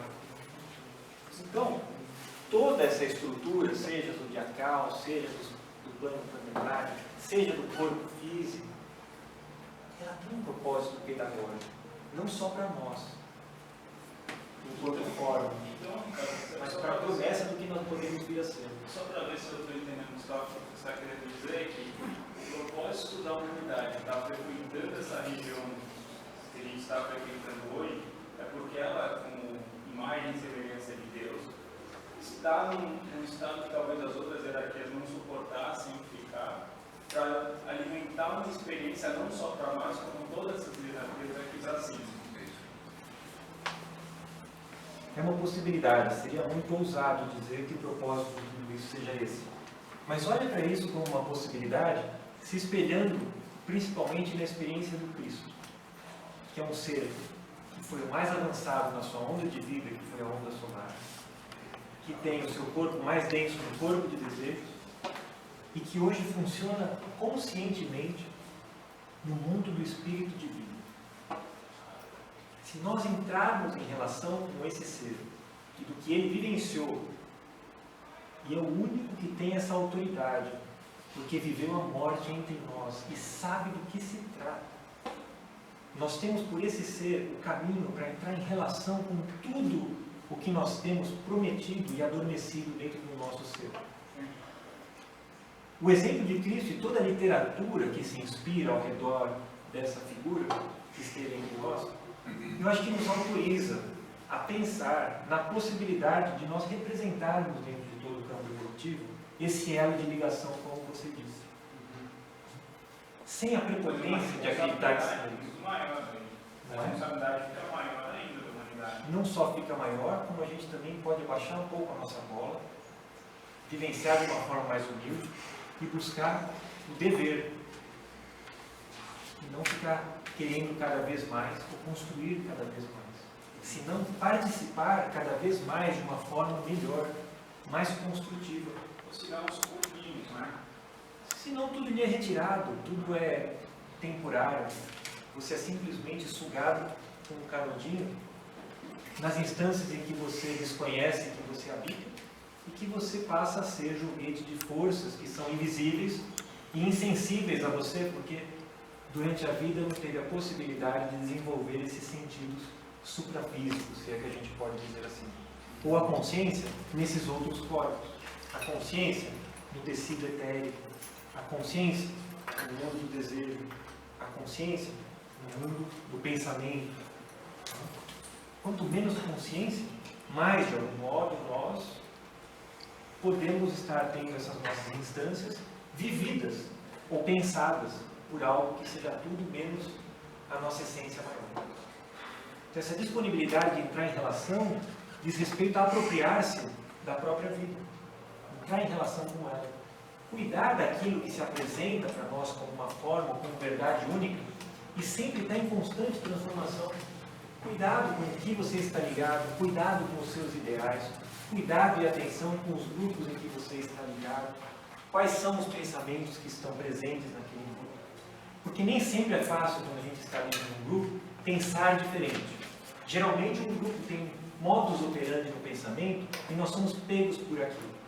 Então, toda essa estrutura, seja zodiacal, seja do plano planetário, seja do corpo físico, ela tem um propósito pedagógico, não só para nós, enquanto forma, Então, Ricardo, mas para a promessa do que nós podemos vir a ser. só para ver se eu estou entendendo, Gustavo, o que você está querendo dizer é que o propósito da humanidade está frequentando essa região que a gente está frequentando hoje é porque ela, como imagem e semelhança de Deus, está num estado que talvez as outras hierarquias não suportassem ficar, para alimentar uma experiência não só para nós, como todas essas hierarquias aqui acima. É uma possibilidade, seria muito ousado dizer que o propósito de tudo isso seja esse. Mas olha para isso como uma possibilidade, se espelhando principalmente na experiência do Cristo, que é um ser que foi o mais avançado na sua onda de vida, que foi a onda solar, que tem o seu corpo mais denso no corpo de desejos, e que hoje funciona conscientemente no mundo do espírito divino. Se nós entrarmos em relação com esse ser, e do que ele vivenciou, e é o único que tem essa autoridade, porque viveu a morte entre nós e sabe do que se trata, nós temos por esse ser o caminho para entrar em relação com tudo o que nós temos prometido e adormecido dentro do nosso ser. O exemplo de Cristo e toda a literatura que se inspira ao redor dessa figura que esteve entre nós, eu acho que nos autoriza a pensar na possibilidade de nós representarmos dentro de todo o campo evolutivo esse elo de ligação, como você disse. Sem a prepotência de acreditar que sim. A responsabilidade fica maior ainda da humanidade. Não só fica maior, como a gente também pode baixar um pouco a nossa bola, vivenciar de uma forma mais humilde e buscar o dever. E não ficar querendo cada vez mais, ou construir cada vez mais. Senão participar cada vez mais de uma forma melhor, mais construtiva. Ou se dá uns pouquinhos, né? Senão tudo lhe é retirado, tudo é temporário. Você é simplesmente sugado com um canudinho nas instâncias em que você desconhece, que você habita, e que você passa a ser joguete de forças que são invisíveis e insensíveis a você, porque durante a vida não teve a possibilidade de desenvolver esses sentidos suprafísicos, se é que a gente pode dizer assim. Ou a consciência nesses outros corpos. A consciência no tecido etérico, a consciência no mundo do desejo, a consciência no mundo do pensamento. Quanto menos consciência, mais de algum modo nós podemos estar tendo essas nossas instâncias vividas ou pensadas por algo que seja tudo menos a nossa essência maior. Então, essa disponibilidade de entrar em relação diz respeito a apropriar-se da própria vida, entrar em relação com ela, cuidar daquilo que se apresenta para nós como uma forma, como verdade única, e sempre estar em constante transformação. Cuidado com o que você está ligado, cuidado com os seus ideais, cuidado e atenção com os grupos em que você está ligado, quais são os pensamentos que estão presentes naquele grupo. Porque nem sempre é fácil, quando a gente está dentro de um grupo, pensar diferente. Geralmente um grupo tem modus operandi no pensamento e nós somos pegos por aquilo.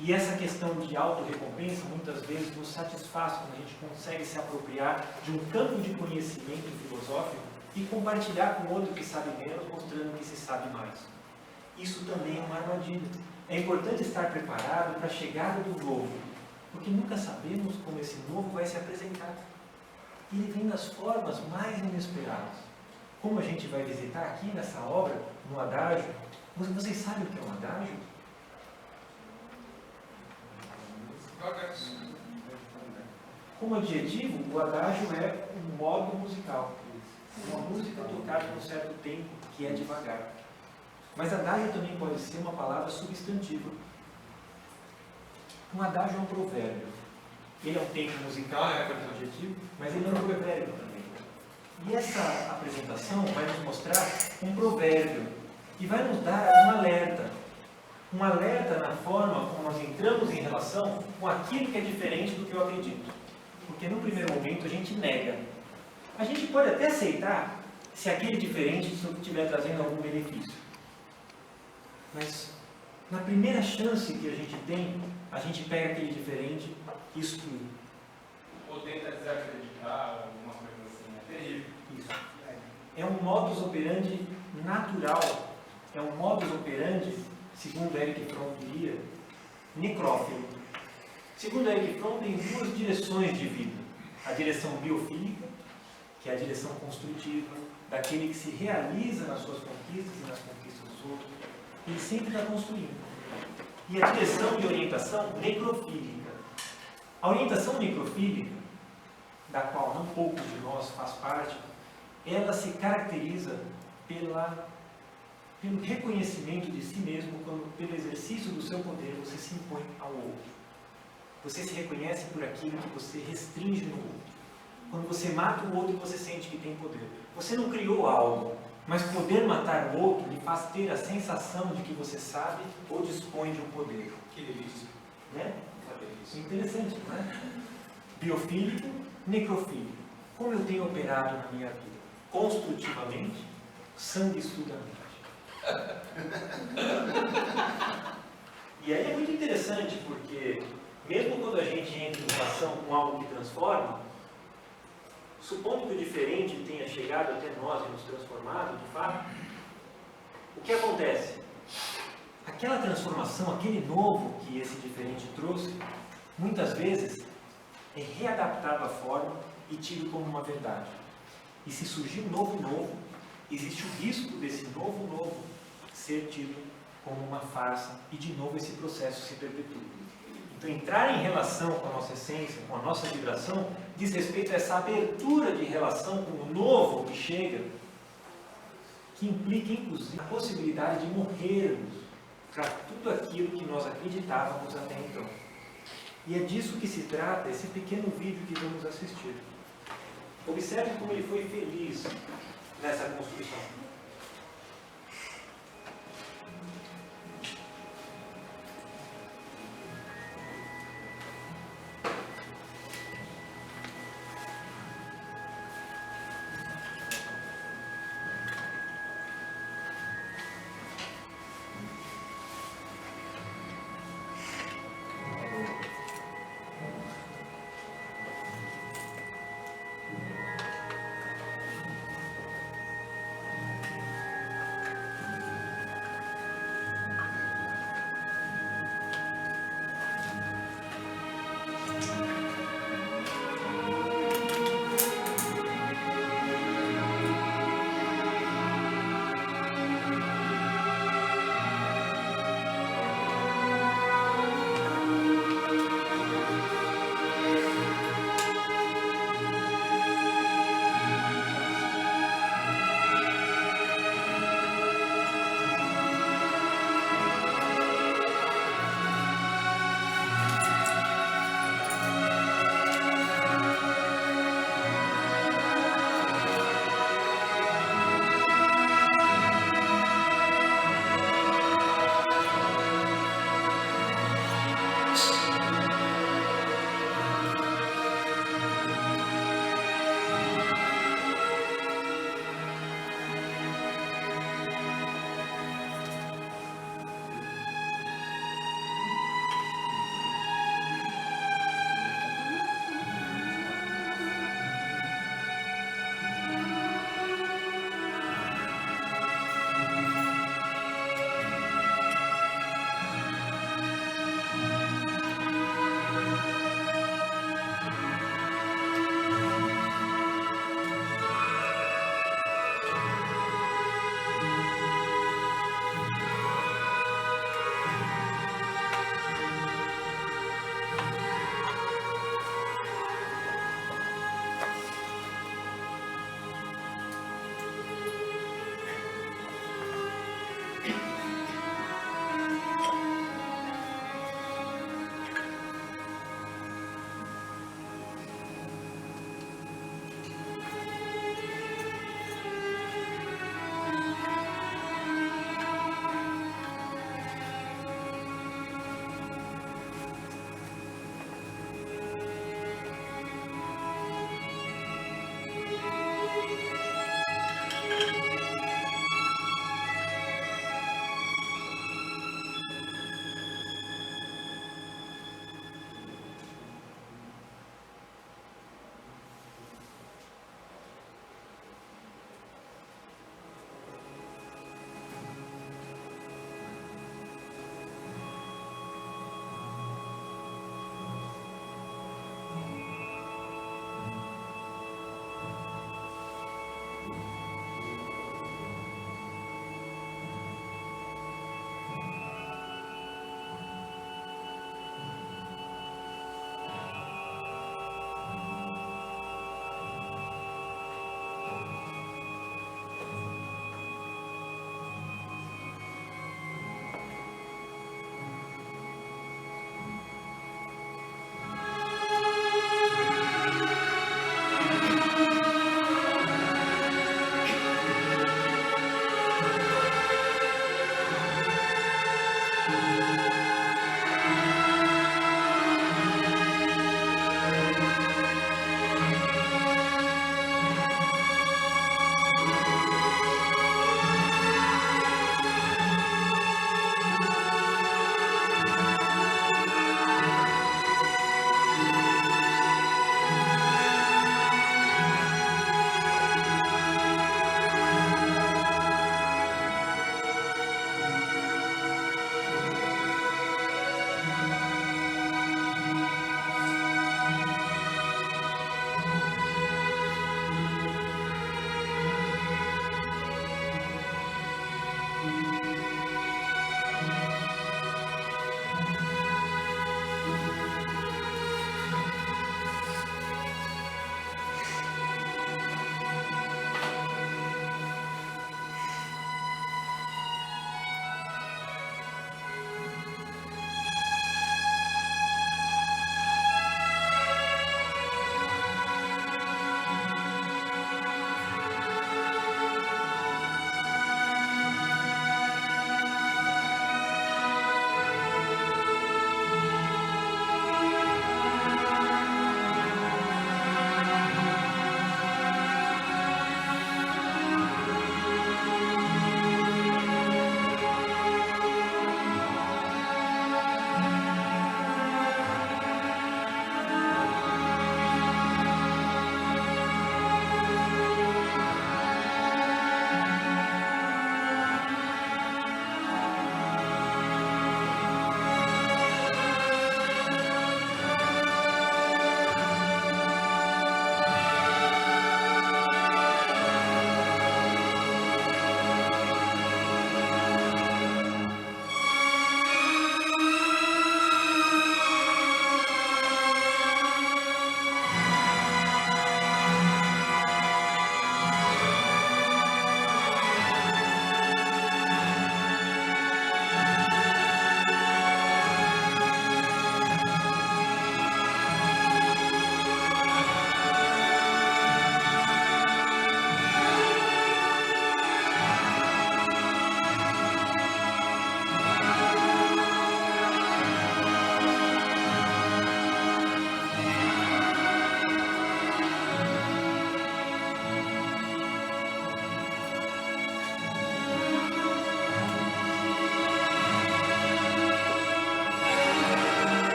E essa questão de autorrecompensa muitas vezes nos satisfaz quando a gente consegue se apropriar de um campo de conhecimento filosófico e compartilhar com outro que sabe menos, mostrando que se sabe mais. Isso também é uma armadilha. É importante estar preparado para a chegada do novo, porque nunca sabemos como esse novo vai se apresentar. E ele vem das formas mais inesperadas. Como a gente vai visitar aqui nessa obra, no adágio, vocês sabem o que é um adágio? Como adjetivo, o adágio é um modo musical. Uma música tocada por um certo tempo, que é devagar. Mas adágio também pode ser uma palavra substantiva. Um adágio é um provérbio. Ele é um tempo musical, é um adjetivo, mas ele é um provérbio também. E essa apresentação vai nos mostrar um provérbio e vai nos dar um alerta. Um alerta na forma como nós entramos em relação com aquilo que é diferente do que eu acredito. Porque no primeiro momento a gente nega. A gente pode até aceitar se aquele diferente estiver trazendo algum benefício. Mas na primeira chance que a gente tem, a gente pega aquele diferente e exclui. ou tenta desacreditar, alguma coisa assim. É terrível. Isso. É um modus operandi natural. É um modus operandi, segundo Eric Fromm diria, necrófilo. Segundo Eric Fromm, tem duas direções de vida. A direção biofílica, que é a direção construtiva, daquele que se realiza nas suas conquistas e nas conquistas dos outros. Ele sempre está construindo. E a direção de orientação necrofílica. A orientação necrofílica, da qual não poucos de nós faz parte, ela se caracteriza pelo reconhecimento de si mesmo, quando pelo exercício do seu poder você se impõe ao outro. Você se reconhece por aquilo que você restringe no outro. Quando você mata o outro, você sente que tem poder. Você não criou algo, mas poder matar o outro lhe faz ter a sensação de que você sabe ou dispõe de um poder. Que delícia. Né? Que delícia. Interessante, não é? Biofílico, necrofílico. Como eu tenho operado na minha vida? Construtivamente, sanguessugadamente. E aí é muito interessante, porque mesmo quando a gente entra em relação com algo que transforma, supondo que o diferente tenha chegado até nós e nos transformado, de fato, o que acontece? Aquela transformação, aquele novo que esse diferente trouxe, muitas vezes é readaptado à forma e tido como uma verdade. E se surgir um novo, existe o risco desse novo ser tido como uma farsa e de novo esse processo se perpetua. Então, entrar em relação com a nossa essência, com a nossa vibração, diz respeito a essa abertura de relação com o novo que chega, que implica, inclusive, a possibilidade de morrermos para tudo aquilo que nós acreditávamos até então. E é disso que se trata esse pequeno vídeo que vamos assistir. Observe como ele foi feliz nessa construção.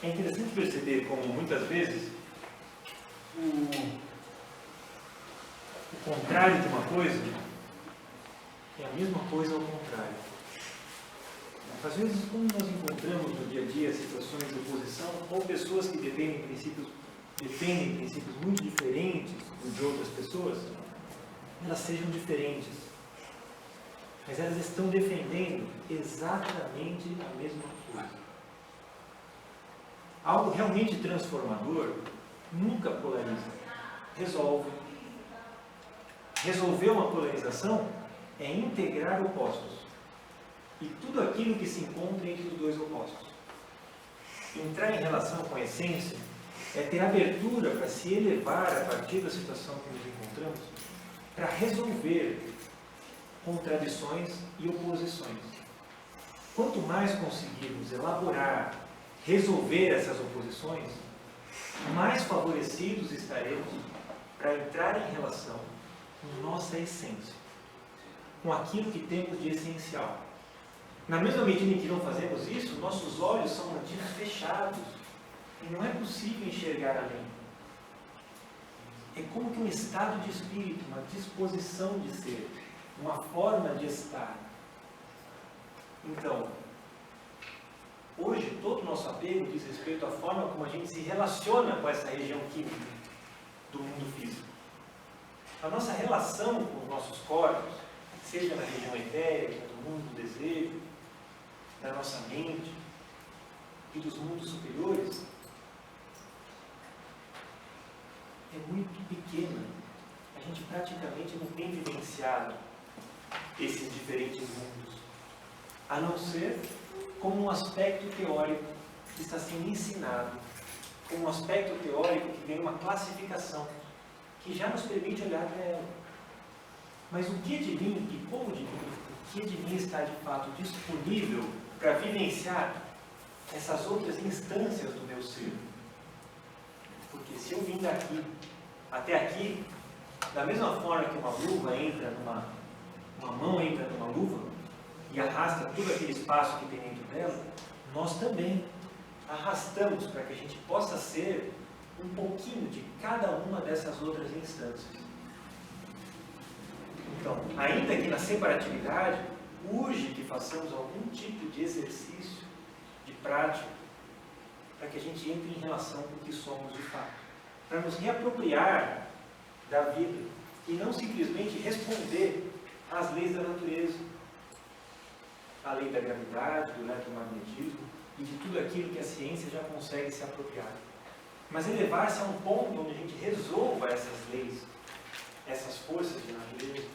É interessante perceber como muitas vezes o contrário de uma coisa é a mesma coisa ao contrário. Às vezes, quando nós encontramos no dia a dia situações de oposição ou pessoas que defendem princípios muito diferentes de outras pessoas, elas sejam diferentes, mas elas estão defendendo exatamente a mesma coisa. Algo realmente transformador nunca polariza, resolve. Resolver uma polarização é integrar opostos e tudo aquilo que se encontra entre os dois opostos. Entrar em relação com a essência é ter abertura para se elevar a partir da situação que nos encontramos, para resolver contradições e oposições. Quanto mais conseguirmos elaborar, resolver essas oposições, mais favorecidos estaremos para entrar em relação com nossa essência, com aquilo que temos de essencial. Na mesma medida em que não fazemos isso, nossos olhos são mantidos fechados e não é possível enxergar além. É como que um estado de espírito, uma disposição de ser, uma forma de estar. Então, hoje todo o nosso apego diz respeito à forma como a gente se relaciona com essa região química do mundo físico. A nossa relação com os nossos corpos, seja na região etérica, do mundo do desejo, da nossa mente e dos mundos superiores, é muito pequena. A gente praticamente não tem vivenciado esses diferentes mundos, a não ser como um aspecto teórico que está sendo ensinado, como um aspecto teórico que tem uma classificação, que já nos permite olhar para ela. Mas o que de mim, e como de mim, o que de mim está de fato disponível para vivenciar essas outras instâncias do meu ser? Porque se eu vim daqui até aqui, da mesma forma que uma luva entra uma mão entra numa luva e arrasta todo aquele espaço que tem dentro dela, nós também arrastamos para que a gente possa ser um pouquinho de cada uma dessas outras instâncias. Então, ainda que na separatividade, urge que façamos algum tipo de exercício, de prática, para que a gente entre em relação com o que somos de fato, para nos reapropriar da vida e não simplesmente responder às leis da natureza, a lei da gravidade, do eletromagnetismo e de tudo aquilo que a ciência já consegue se apropriar. Mas elevar-se a um ponto onde a gente resolva essas leis, essas forças de natureza,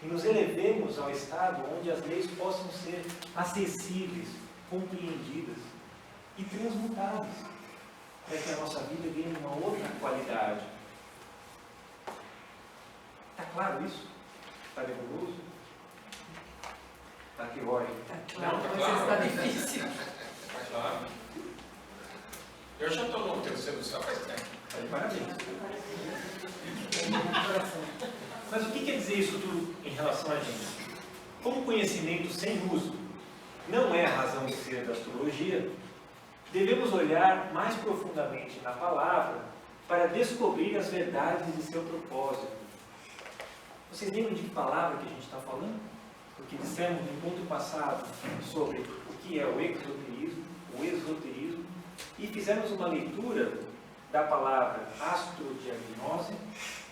e nos elevemos ao estado onde as leis possam ser acessíveis, compreendidas e transmutadas, para que a nossa vida ganhe uma outra qualidade. Está claro isso? Está nebuloso? Está teórico? Está claro, Não, mas claro. está difícil. Tá claro. Eu já estou no terceiro céu faz tempo. Está de parabéns. Mas o que quer dizer isso tudo em relação a gente? Como conhecimento sem uso não é a razão de ser da astrologia, devemos olhar mais profundamente na palavra para descobrir as verdades de seu propósito. Vocês lembram de que palavra que a gente está falando? Porque dissemos no encontro passado sobre o que é o exoterismo, o esoterismo, e fizemos uma leitura da palavra astrodiagnose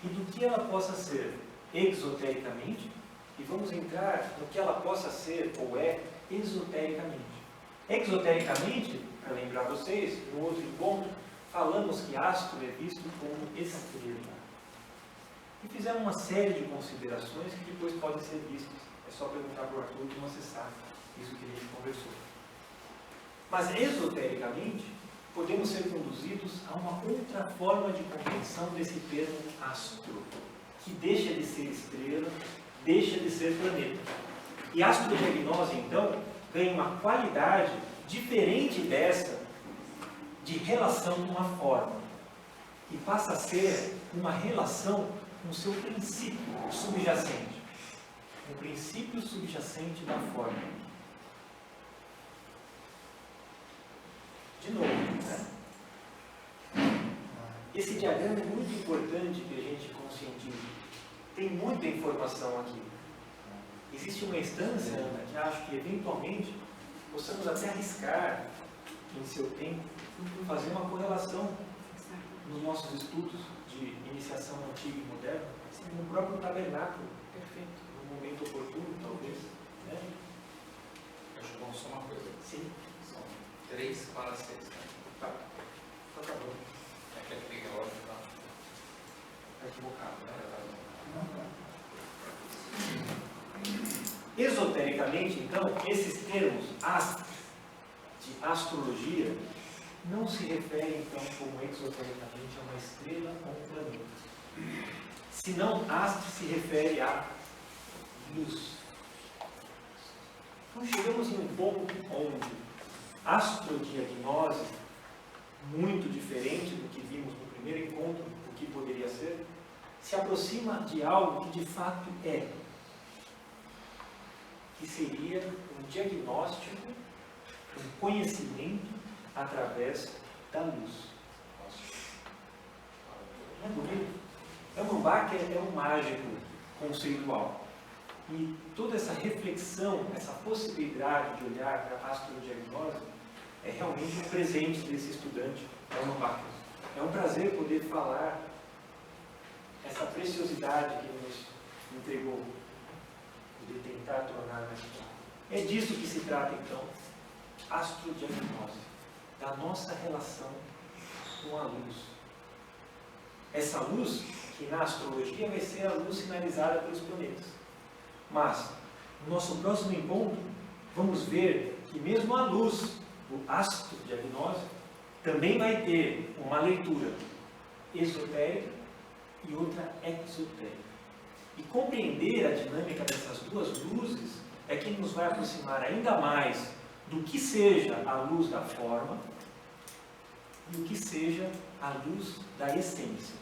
e do que ela possa ser exotericamente, e vamos entrar no que ela possa ser ou é esotericamente. Exotericamente, para lembrar vocês, no outro encontro, falamos que astro é visto como estrela. E fizemos uma série de considerações que depois podem ser vistas. É só perguntar para o Arthur que vão acessar isso que a gente conversou. Mas esotericamente, podemos ser conduzidos a uma outra forma de compreensão desse termo astro, que deixa de ser estrela, deixa de ser planeta. E a astrodiagnose, então, ganha uma qualidade diferente dessa de relação com a forma, e passa a ser uma relação com o seu princípio subjacente, um princípio subjacente da forma. De novo, né? Esse diagrama é muito importante que a gente conscientize. Tem muita informação aqui. Existe uma instância, Ana, que acho que eventualmente possamos até arriscar, em seu tempo, fazer uma correlação nos nossos estudos de iniciação antiga e moderna, no próprio tabernáculo. Perfeito. No momento oportuno, talvez. Né? Acho bom só uma coisa. Sim. São 3 para 6. Né? Tá. Então tá bom. É que ele tem relógio, tá? Tá equivocado, né? Esotericamente, então, esses termos astros, de astrologia, não se referem, então, como exotericamente, a uma estrela ou um planeta. Senão, astro se refere a luz. Então, chegamos em um ponto onde astrodiagnose, muito diferente do que vimos no primeiro encontro, o que poderia ser, se aproxima de algo que de fato é, que seria um diagnóstico, um conhecimento através da luz. Não é bonito? Amambac é um mágico conceitual. E toda essa reflexão, essa possibilidade de olhar para a astrodiagnose é realmente um presente desse estudante Amambac. É um prazer poder falar essa preciosidade que ele nos entregou, poder tentar tornar mais claro. É disso que se trata, então, astrodiagnose, da nossa relação com a luz. Essa luz, que na astrologia vai ser a luz sinalizada pelos planetas. Mas, no nosso próximo encontro, vamos ver que mesmo a luz do astrodiagnose também vai ter uma leitura esotérica e outra exotérica. E compreender a dinâmica dessas duas luzes é que nos vai aproximar ainda mais do que seja a luz da forma e o que seja a luz da essência.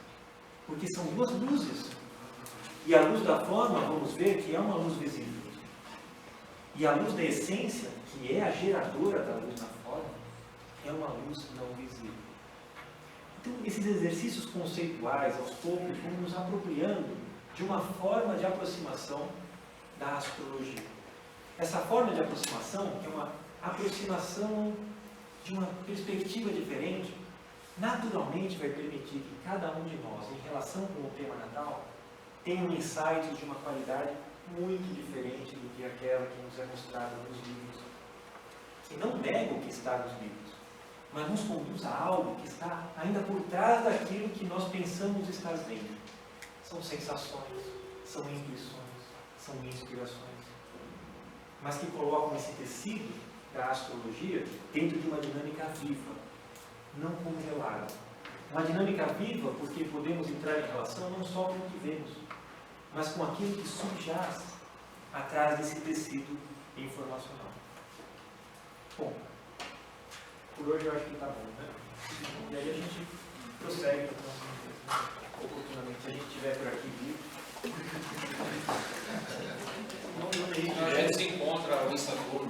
Porque são duas luzes. E a luz da forma, vamos ver que é uma luz visível. E a luz da essência, que é a geradora da luz na forma, é uma luz não visível. Então, esses exercícios conceituais, aos poucos, vão nos apropriando de uma forma de aproximação da astrologia. Essa forma de aproximação, que é uma aproximação de uma perspectiva diferente, naturalmente vai permitir que cada um de nós, em relação com o tema natal, tenha um insight de uma qualidade muito diferente do que aquela que nos é mostrada nos livros, que não nega o que está nos livros, mas nos conduz a algo que está ainda por trás daquilo que nós pensamos estar vendo. São sensações, são intuições, são inspirações, mas que colocam esse tecido da astrologia dentro de uma dinâmica viva, não congelada. Uma dinâmica viva porque podemos entrar em relação não só com o que vemos, mas com aquilo que subjaz atrás desse tecido informacional. Bom, por hoje eu acho que está bom, né? E aí a gente prossegue oportunamente, se a gente estiver por aqui vivo. A gente se encontra em Istanbul.